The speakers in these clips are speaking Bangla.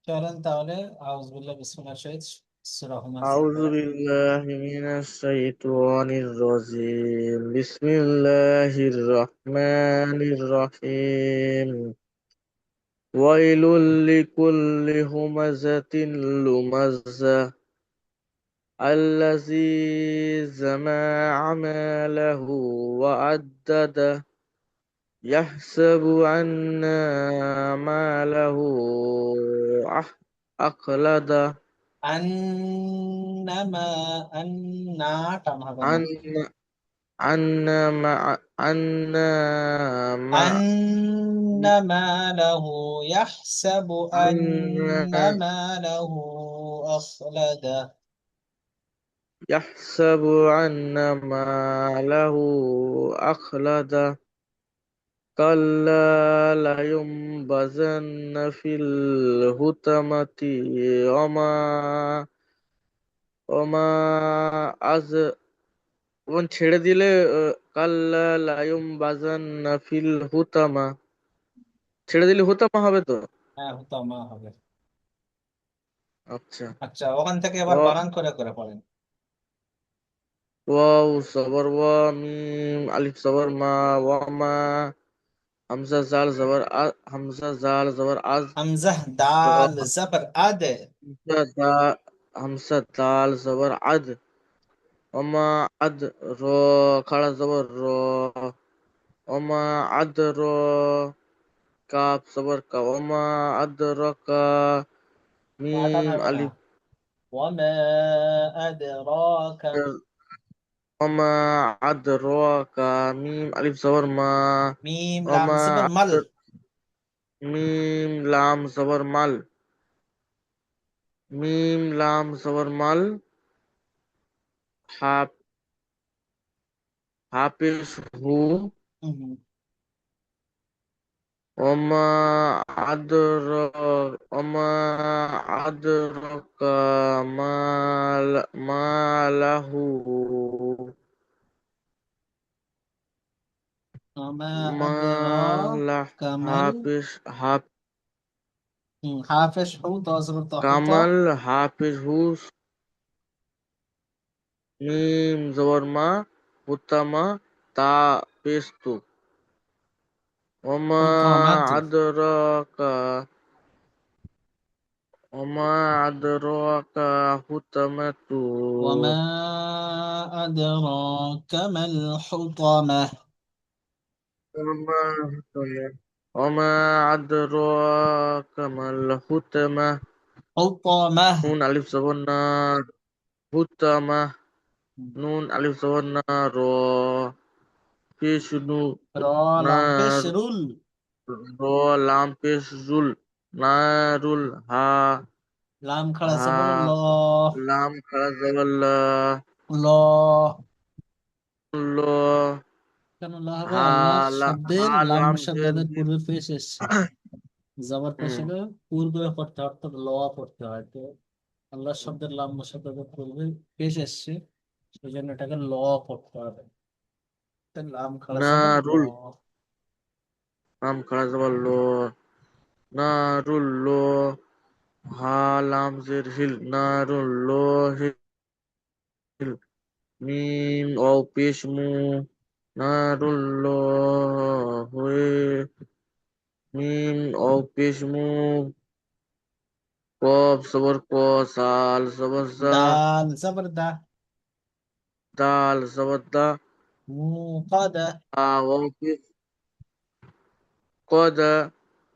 চলেন তাহলে আউযুবিল্লাহ বিসমিল্লাহির শহীদ সূরা হুমাযা أعوذ পড়েন। بالله من الشيطان الرجيم بسم الله الرحمن الرحيم ويل لكل همزة لمزة الذي جمع ماله وعدده يحسب أن ماله أح- أخلده আন্নামা আন্না টান হবে না। أن أنما আন্নামা লাহু ইয়াহসাবু أن আন্নামা লাহু আখলাদা। يحسب أن ماله أخلده كلا لينبذن في الحطمة وما وما আজ ওন ছেড়ে দিলে কাল্লা লায়ুমবাজান্না ফিল হুতামা ছেড়ে দিলে হুতামা হবে তো। হ্যাঁ, হুতামা হবে। আচ্ছা। আচ্ছা, ওখান থেকে এবার ওয়া বানান করে করে পড়েন। ওয়াও সবর ওয়া মিম আলিফ সবর মা ওয়া মা হামজা জাল জবর আজ হামজাহ র দাল জবর আদ। হামজা দা হামজা দাল জবর আদ ওমা আদ র খাড়া জবর র ওমা আদ র কাপ জবর কা ওমা আদ র কা টান মিম হবে না। আলিফ ওয়ামা আদরাকা। ওমা আদ র কা মিম আলিফ জবর মা মিম লাম ওমা জবর মাল। আদ মিম লাম জবর মাল মিম লাম জবর মাল হা হাফিজ হু হুম। ওমা আদর ওমা আদরকা মাল মালাহু ওয়ামা মালাহ আদরাকা মাল। হাফিজ হাফ হাফেজ হু তজবর তহত। কামাল হাফিজ হু মিম জবর মা হুতামা তা পেস্তু ওমা হুতামাতু। আদরকা ওমা আদরকা হুতামাতু ওয়ামা আদরাকা মাল হুতামা। وما أدراك ما الحطمة হুতামা। نون ألف زبرنا حطمة نون ألف زبرنا را في شنو র লাম পেশ نار রুল। را لام پیش زل نارul ها লাম খাড়া ها জবর ল। لام خرج زبر لا ল। লো কেন ল হবে? ها আল্লাহ لا শব্দের ها লাম لام زير শব্দের زير পূর্বে পেশ এসছে। জবর পেশ হলে পূর্বে পড়তে হয়, অর্থাৎ ল পড়তে হয়। তো আল্লাহ শব্দের লাম শব্দের পূর্বে পেশ এসছে, সেই জন্য এটাকে ল পড়তে হবে। তো লাম খাড়া জবর ল। نارul لام خرج زبر لو نارul লো হালাম জের হিল নারুল লোহিল মিম ও পেশ মু নারুল লোহে মিম ও পেশ মু কফ সবর ক সাল সবর জা দাল জবর দা। দাল সবর দা মুকাদা। তা ও পেশ কদা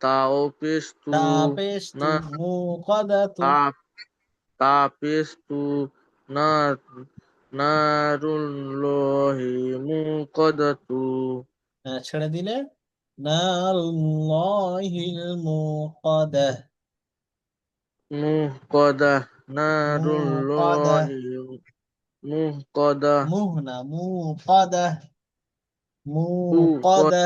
তা ও পেশ তু তা পেশ তু না মুকাদা তু। তা তা পেশ তু না নারুল লোহি মু কদা তু ছেড়ে দিলে নারুল্লাহিল মুকাদা। মুহকদা মুকাদা। নারুল্লাহি মুহকদা মুহ না মুকাদা। মুকাদা। মুকদা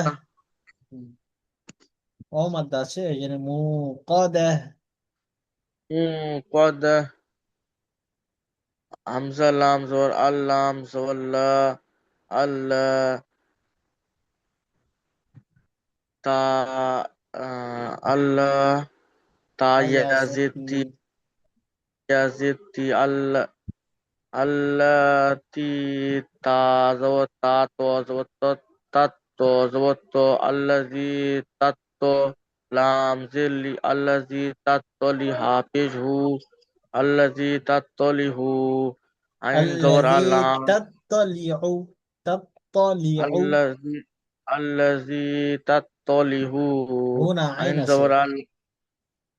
ও মাদ্দা আছে, এই জন্য মুকাদা। মুকদা হামজা লাম জবর আল্লাম জবল্লা আল্লাহ তা আল্লাহ তা তাইয়াজেতি। ইয়াজিতি ইয়াজিতি আল্লাতি তা জবর তা তো জবর তাত্ত জবর আল্লাজি তাত্ত লাম জিল্লি আল্লাজি তাত্তলি হাফিজ হু আল্লাজি তাত্তলি হু আইন জবর الذي আলাম تطلع تطلع আল্লাজি আল্লাজি তাত্তলি হু هنا আইন عين জবর আছে আল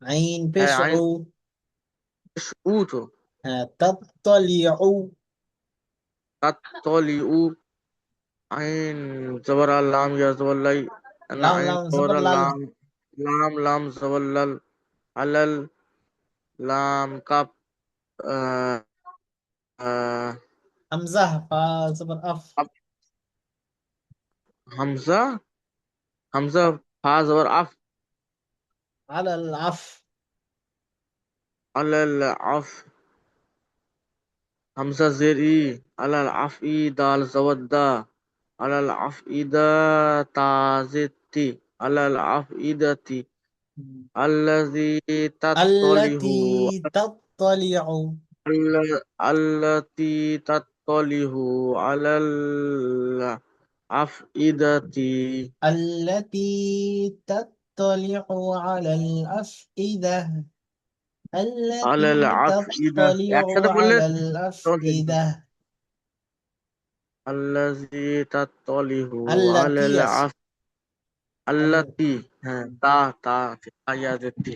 عين হ্যাঁ আইন بشعو উ তো تطلع তাত্তলি উ আইন জবর লাম ইয়া জবর লাই না لام আইন لام জবর زبر لال লাম লাম জবর লাল আলাল লাম কাপ আহ, আহ, همزة فا زبر أف আপ- হামজা হামজা ফা জবর আফ على العف আলাল আফ হামজা জের ই আলাল আফ ই দাল জবর দা আলাল আফ ইদা তাজিতি আলাল আফ ইদাতি আল্লাজি তাত্তলিহু التي تطلع আল্লাতি তাত্তলিহু আলাল আফইদাতি التي تطلع على الأفئدة আলাল التي আফইদা একসাথে تطلع বললে على তখন শুনতে হবে। الأفئدة আল্লাজি তাত্তলিহু التي আলাল আছে আফ আল্লাতি হ্যাঁ তা আছে আয়াতি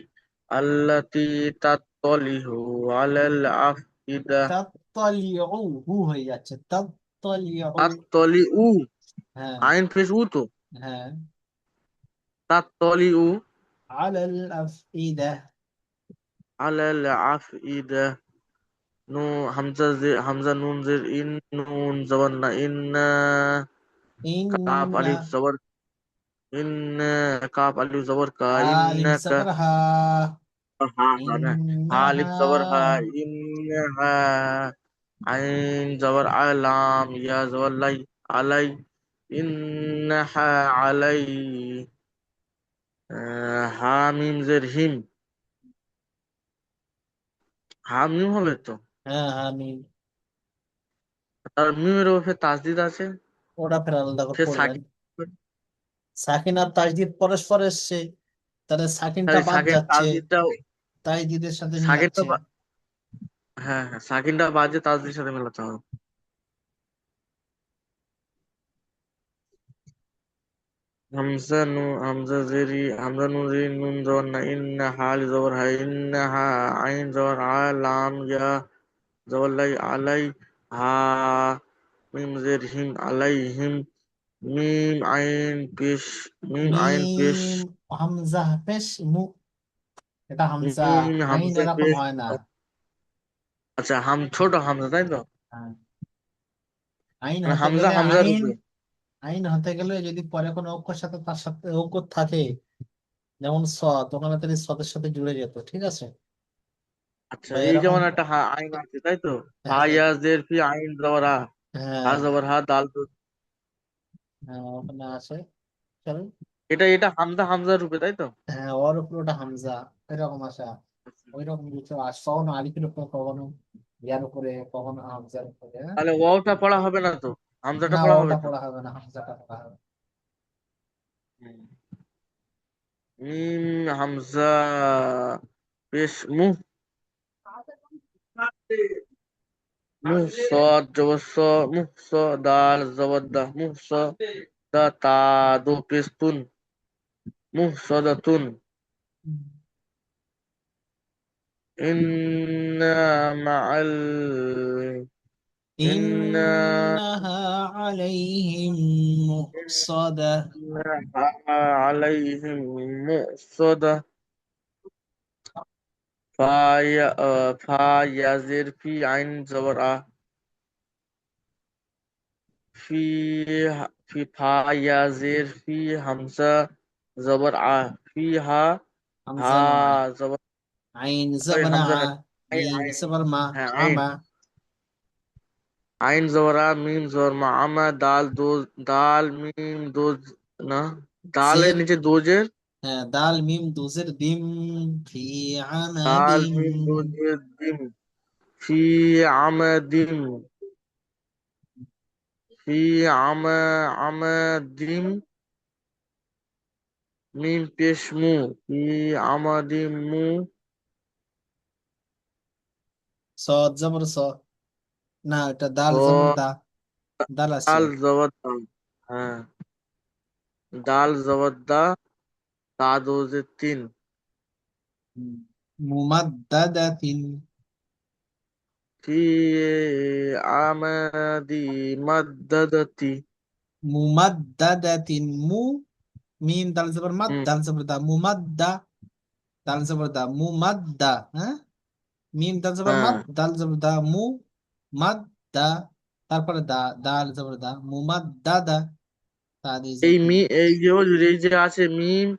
আল্লাতি তাত্তলিহু আলাল আফইদা تطلع হু হয়ে যাচ্ছে تطلع তাত্তলিউ হ্যাঁ আইন ফেস উ তো হ্যাঁ তাত্তলিউ على الأفئدة আলাল আফইদা নু হামজা নুন জের ইন নুন জবর না ইন্না কাফ إن আলিফ জবর ইন কাফ আলিফ জবর কা ألف ইন্নাকা زبرها হা না হা আলিফ জবর হা إنها ইন্নাহা আইন জবর আলাম ইয়া জবর লাই আলাই ইন্নাহা আলাই হা মিম জের হিম হা মিম হবে তো হ্যাঁ হ্যাঁ মিম তার মিমের উপরে তাসদিদ আছে ওটা ফের আলাদা করে সে পড়বেন সাকিব সাকিন আর তাজদিদ পরস্পর এসছে তাহলে সাকিনটা তাহলে বাদ সাকিন যাচ্ছে তাসদিদটা তাজদিদের সাথে সাকিনটা মিলাচ্ছে হ্যাঁ হ্যাঁ সাকিনটা বাজে তাসদিদের সাথে মেলাতে হবে হামজা জেরি হামজা নুরি নুন জবর না ইন্না হাল জবর হা ইন্না হা আইন জবর আ লাম ইয়া জবর লাই আলাই হা মিম জের হিম আলাইহিম মিম আইন পেশ মিম হামজা পেশ মু এটা হামজা মিম আইন হামজা এরকম পেশ হয় না আচ্ছা ছোট হামজা তাই তো হ্যাঁ, আইন মানে হতে হামজা গেলে হামজার আইন উপরে আইন হতে গেলে যদি পরে কোনো অক্ষর সাথে তার সাথে অক্ষর থাকে যেমন স ওখানে তাহলে সদের সাথে জুড়ে যেত ঠিক আছে আচ্ছা বা এই এরকম যেমন একটা আইন আছে তাই তো হা হ্যাঁ ইয়া জের ফি আইন জবর হা হা হ্যাঁ জবর হা দাল তো হ্যাঁ, ওখানে আছে চল এটা হামজা হামজার রূপে তাই তো হ্যাঁ ওর উপরে ওটা হামজা এরকম আসা ওই রকম কিছু আস কখনো আলিফের উপরে কখনো ইয়ার উপরে কখনো হামজার উপরে হ্যাঁ তাহলে ওয়াওটা পড়া হবে না তো হামজাটা না পড়া হবে ওটা তো পড়া হবে না হামজাটা পড়া হবে হুম। হামজা পেশ মুহ صاد جبر صا صا دال زبر ده صا دا تا دو بيستون صادتون إن مع إن إنها عليهم مؤصدة عليهم مؤصدة فا يزر في عين زبر في فا يزر في همزة زبر فيها حمزة نوعا ها زبر عين ওই হামজা না زبرنا আইন ميم আইন زبر ما হ্যাঁ আইন عما আইন জবরা মিম জবর মা আমা দাল দো দাল মিম দো না দালের زير নিচে দোজের হ্যাঁ, দাল মিম দুজের দিম, ফি দাল আমাদিন। মিম দুজের দিম, ফি আমাদিম, ফি আমাদিম, মিম পেশ মু, ফি আমাদিম মু, সদ জবর স, না এটা দাল জবর স দা, দাল আছে। দাল জবর দাল, হ্যাঁ, দাল জবর দা, তা দুজের তিন, মুমাদ্দাদাতিন, ফি আমাদি মাদ্দাদাতি, মুমাদ্দাদাতিন, মিম দাল জবর মাদ, হুম, দাল জবর দা, মুমাদ্দা, দাল জবর দা, মুমাদ্দা, হ্যাঁ, মিম দাল জবর হ্যাঁ, মাদ, দাল জবর দা, মাদ দা, তারপরে দা, দাল জবর দা, মুমাদ্দাদা, তা দিয়ে যে তিন। এই যে আছে মিম,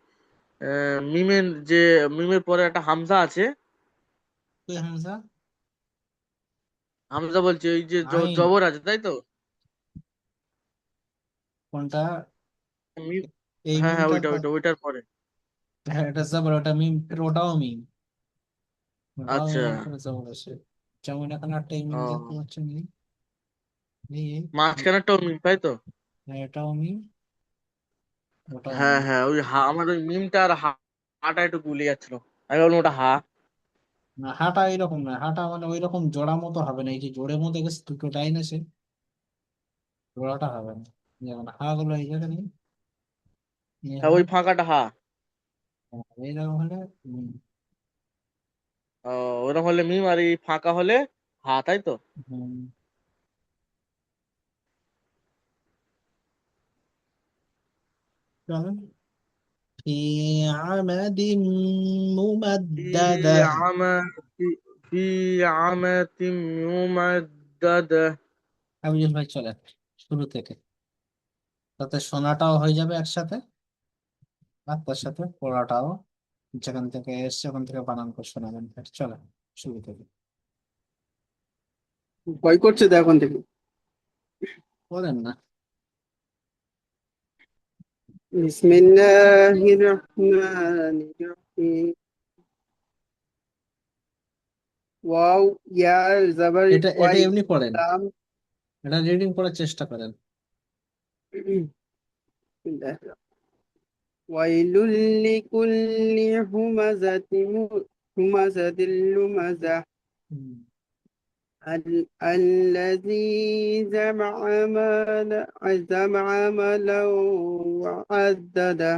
মিমের যে মিমের পরে একটা হামজা আছে, কই হামজা? হামজা বলছে ওই যে আইন, জবর আছে তাই তো? কোনটা? মিম, এই হ্যাঁ হ্যাঁ, মিমটার ওইটা পর, ওইটা ওইটার পরে। হ্যাঁ এটা জবর, ওটা মিম, ফের ওটাও মিম, ওটাও আচ্ছা, মিমের পরে জবর আছে। যেমন এখানে একটা এই মিম দেখতে ও, পাচ্ছেন, এই, মাঝখানেরটাও মিম তাই তো? হ্যাঁ, এটাও মিম, ওটাও হ্যাঁ মিম। হ্যাঁ, ওই হা, আমার ওই মিমটা আর হাটা একটু গুলিয়ে যাচ্ছিল, আমি বললাম ওটা হা। না হাঁটা এরকম না, হাঁটা মানে ওই রকম জোড়া মতো হবে না, এই যে জোড়ের মধ্যে গেছে দুটো লাইন আছে, জোড়াটা হবে না। যেমন হা গুলো এই জায়গায় নেই, এই হ্যাঁ, হা, ওই ফাঁকাটা হা। এইরকম হলে ও, ওরকম হলে মিম, আর এই ফাঁকা হলে হা তাই তো? হুম, চলেন। في عمد في ممددة. عمد في عمد ممددة. আমি ভাই চলে শুরু থেকে, তাতে শোনাটাও হয়ে যাবে একসাথে, আর তার সাথে পড়াটাও, যেখান থেকে এসছে ওখান থেকে বানান করে শোনাবেন। চলে শুরু থেকে। ভয় করছে তো এখন থেকে। বলেন না। বিসমিল্লাহির রহমানির রহিম। ওয়াও, ইয়া, জবর এটা এটা ওয়াই, এমনি পড়েন, লাম। এটা রিডিং করার চেষ্টা করেন। ওয়াইলুল লিকুল্লি হুমাজাতিন লুমাজা। হুম। الذي جمع مالا وعدده.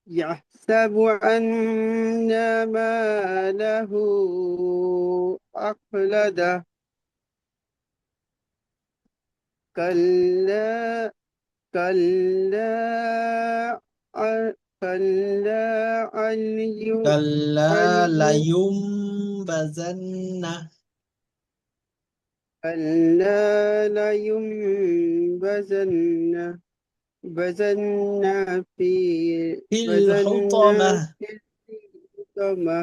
يحسب أن ماله أخلده. كلا كلا كلا كلا أن لينبذن. كلا لينبذن في في بذن الحطمة. في الحطمة.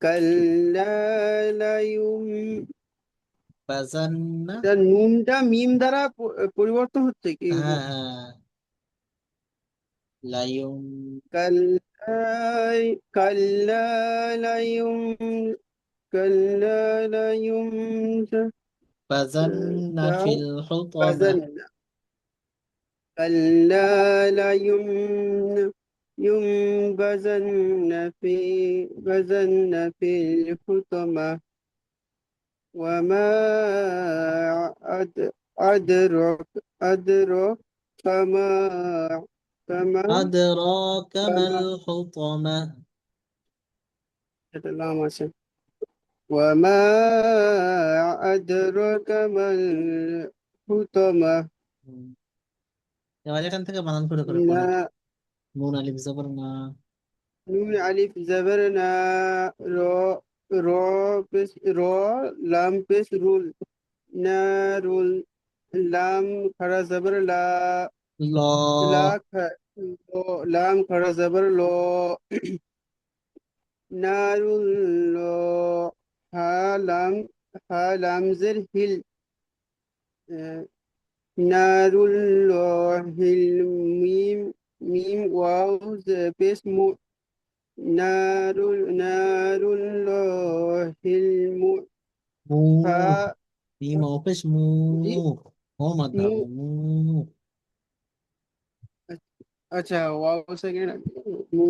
كلا لينبذن। بذن. নুনটা মিম দ্বারা পরিবর্তন হচ্ছে কি? হ্যাঁ হ্যাঁ, লাইম, كلا كلا لينبذن. كلا لينبذن. بذن في الحطمة. كلا ينبذن في الحطمة. وما أدرك كما كما أدراك ما كما الحطمة. اللهم صل. وما أدرك ما الحطمة. এবার এখান থেকে বানান করে করে পড়েন। নুন আলিফ জবর না। نون ألف زبرنا. رو رو بس رو لام بس رول. نارول. لام خرا زبر لا. ল. لا لام خرا زبر لو. نارول لو. ها لام ها لام زر هل. نارول لو هل ميم. মিম ওয়াও পেশ মু নারুল্লাহিল মু মু, ফা মিম অপেশ মু, জি ও মাথা মু মু, আচ্ছা ওয়াও সেকেন্ড মু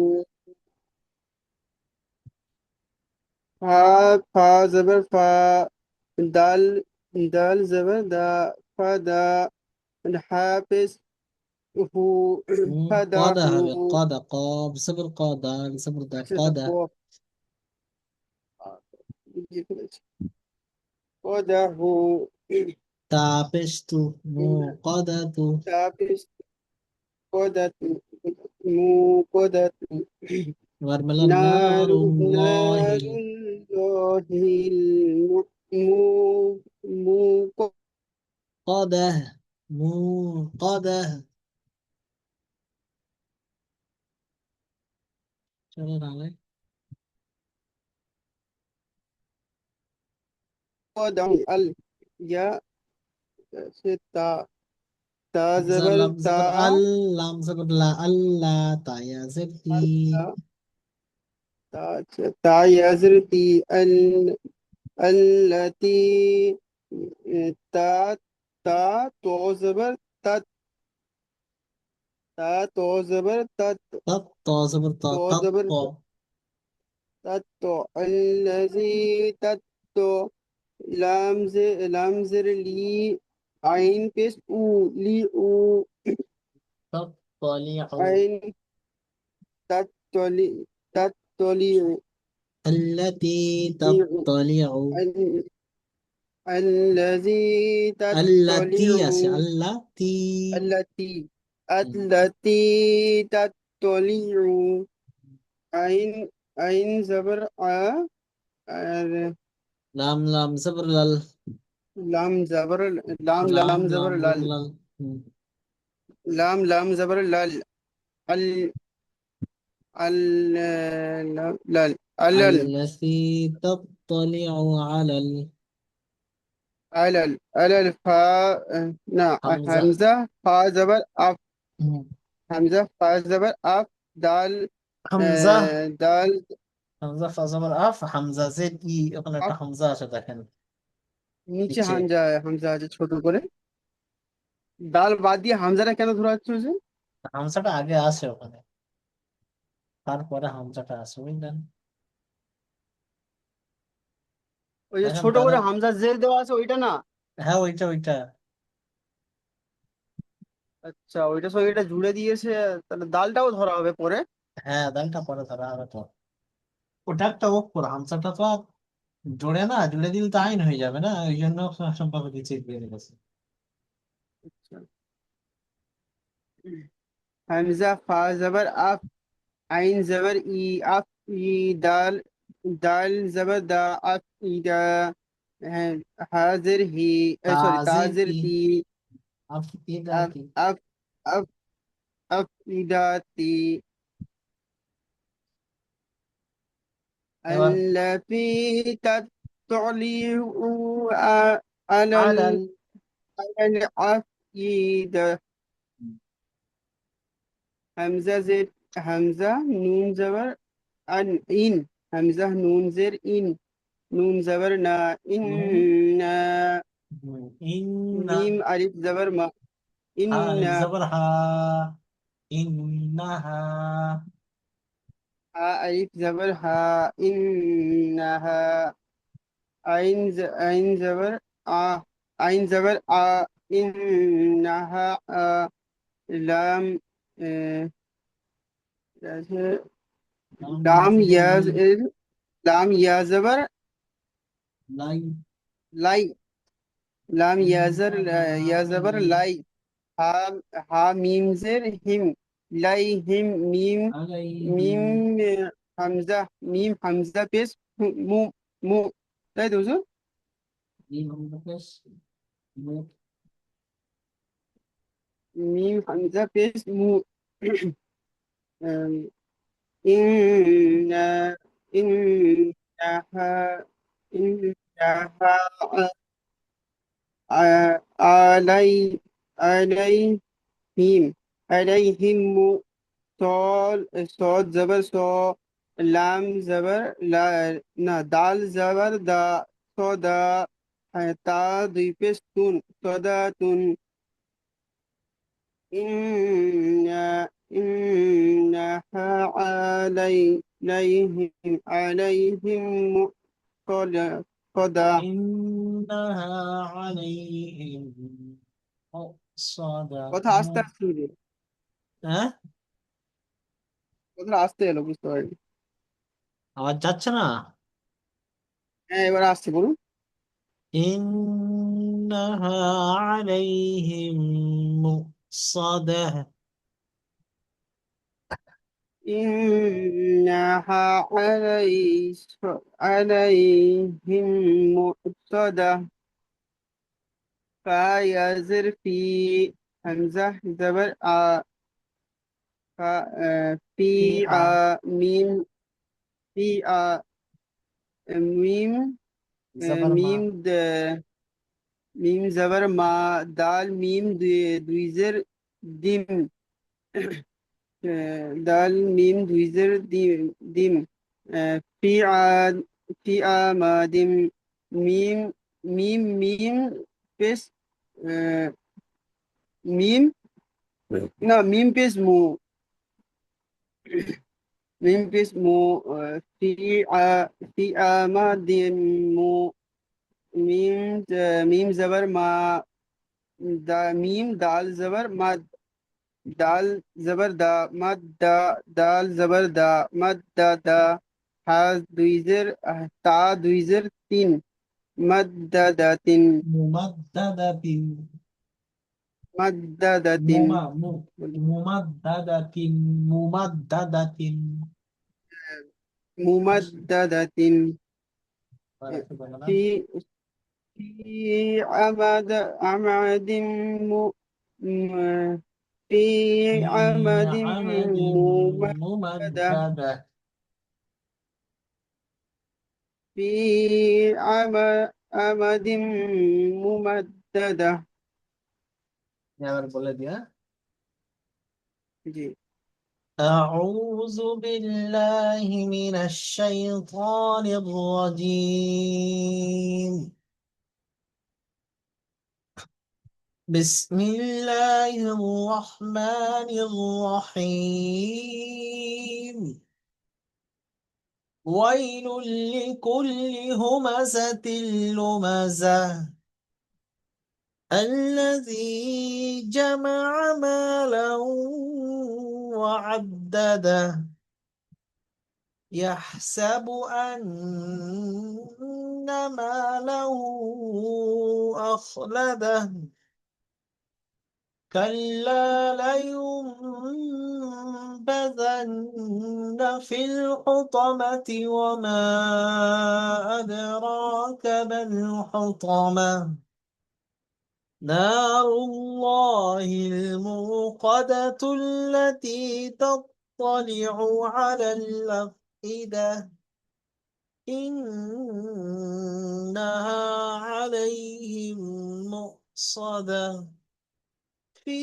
ফা ফা জবর ফা দাল দাল জবর দা ফা দা হা পেশ হু قادة ফাদাহু হবে قادة قاب صبر قادة صبر ده আচ্ছা এটা قادة কফ লিখে ফেলেছি ফাদাহু تعبشت مو قادة তাপিস قدت موقدة ورملا نار نار الله نار الله موقدة الموقدة موقدة شغل عليك ال يا ستة تا همزة زبر لام تا زبر لام زبر لا الله تا يا زبدي تا تا يزرتي التي تا تا تو زبر تت تا تو زبر تت تط طا زبر طا تو تط زبر طا تتو الذي تتو لام زر لي عين بس او لي او تطلع عين تتولي تتولي التي تطلع الذي التي تطلع أسي التي التي التي تطلع عين عين زبر لام لام زبر لل لام زبر لام لام زبر لام زبر لال لل لام زبر لال ال ال لال ال التي تطلع على ال فا نعم الحمزة همزة فا زبر أف همزة فا زبر أف دال حمزة دال হামজা ফাজাবার আফ হামজা জেড ই ওখানে একটা أف হামজা আছে দেখেন নিচে নিচে হামজা আছে ছোট করে দাল বাদ দিয়ে হামজাটা কেন ধরা হচ্ছে যে হামজাটা আগে আসে ওখানে তারপরে হামজাটা আসে বুঝলেন ওই যে দেখেন ছোট তাহলে করে হামজা জের দেওয়া আছে ওইটা না হ্যাঁ ওইটা ওইটা আচ্ছা ওইটার সঙ্গে এটা জুড়ে দিয়েছে তাহলে দালটাও ধরা হবে পরে হ্যাঁ দালটা পরে ধরা হবে তো ওটা একটা অক্ষর হামজাটা তো আর জোড়ে না জুড়ে দিলে তো আইন হয়ে যাবে না ওই জন্য সম্ভব নিচে বেরিয়ে গেছে আচ্ছা হামজা ফা জবর আফ আইন জবর ই আফ ই দাল দাল জবর দা আফ ইদা হ্যাঁ হাজির হি সরি তাজির তাজির ই তি আফ ইদা আফ কি আফ আফ আফ ইদাতি এবার التي تطلع على আলাল على الأفئدة همزة زر همزة نون زبر أن إن همزة نون زر إن نون زبر نا নুন إن ইন্না ميم ألف زبر ما হা إن আলিফ জবর হা ইন্নাহা ها ألف زبر ها إنها عين زبر عين زبر إنها لام آه، লাম لام জের يا লি لام يا زبر লাই لاي لام يا زر يا زبر আলাইহি لاي ها ها ميم زر هم لاي هم ميم আলাইহি ميم حمزة ميم حمزة بس مو مو তাই তো বুঝো এই হামজাটা ميم حمزة بس مو إن إنها إنها علي عليهم عليهم সল সদ জবর স, লাম জবর লা, না দাল জবর দা, সদা, তা দুই পেশ তুন, সদা তুন। ইন্না ইন্নাহা আলাইহিম মুqtada। إنها عليهم مؤصدة কথা আস্তে আস্তে বলো। হ্যাঁ কথাটা আস্তে এলো, বুঝতে পারিনি। আওয়াজ যাচ্ছে না হ্যাঁ, এবার আসছে, বলুন। إنها عليهم مؤصدة إنها عليهم مؤصدة. فيزر في همزة زبر في فيها ميم، في ميم، زبر ميم ما ميم زبر ما، دال ميم দুইজের দিম, দাল মিম দুইজের দিম দিম। ফি আ ফি আমাদিম, মিম মিম পেশ, আহ, মিম, না মিম পেশ মু, মিম পেশ মু, ফি আ ফি আমাদিম মু, মিম মিম জবর মা, মিম দাল জবর মা, দাল জবর দা, মদ দা, দাল জবর দা, মদ দা দা। হা দুইজের, তা দুইজের তিন, মদ দা দা তিন, ممددة মদ দা দা তিন। ممددة ممددة মুমদ দা দা তিন। بارك الله في في عمد م- في في عمد عمد ممددة. ممددة في عمد ممددة. এবার বলে দিয়া জি। أعوذ بالله من الشيطان الرجيم بسم الله الرحمن الرحيم ويل لكل همزة لمزة الذي جمع مالا وعدده يحسب أن ماله أخلده كلا لينبذن في الحطمة وما أدراك ما الحطمة نار الله الموقدة التي تطلع على الأفئدة إنها عليهم مؤصدة في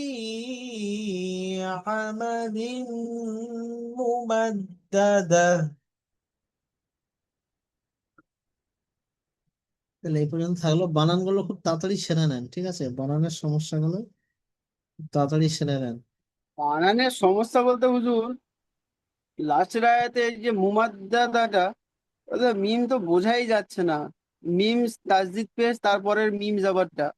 عمد ممددة তাহলে এই পর্যন্ত থাকলো বানানগুলো খুব তাড়াতাড়ি সেরে নেন ঠিক আছে বানানের সমস্যাগুলো খুব তাড়াতাড়ি সেরে নেন বানানের সমস্যা বলতে হুজুর, লাস্টের আয়াতে এই যে মুমাদ্দাদাটা, ওটা মিম তো বোঝাই যাচ্ছে না। মিম তাসদিদ পেশ, তারপরের মিম জবরটা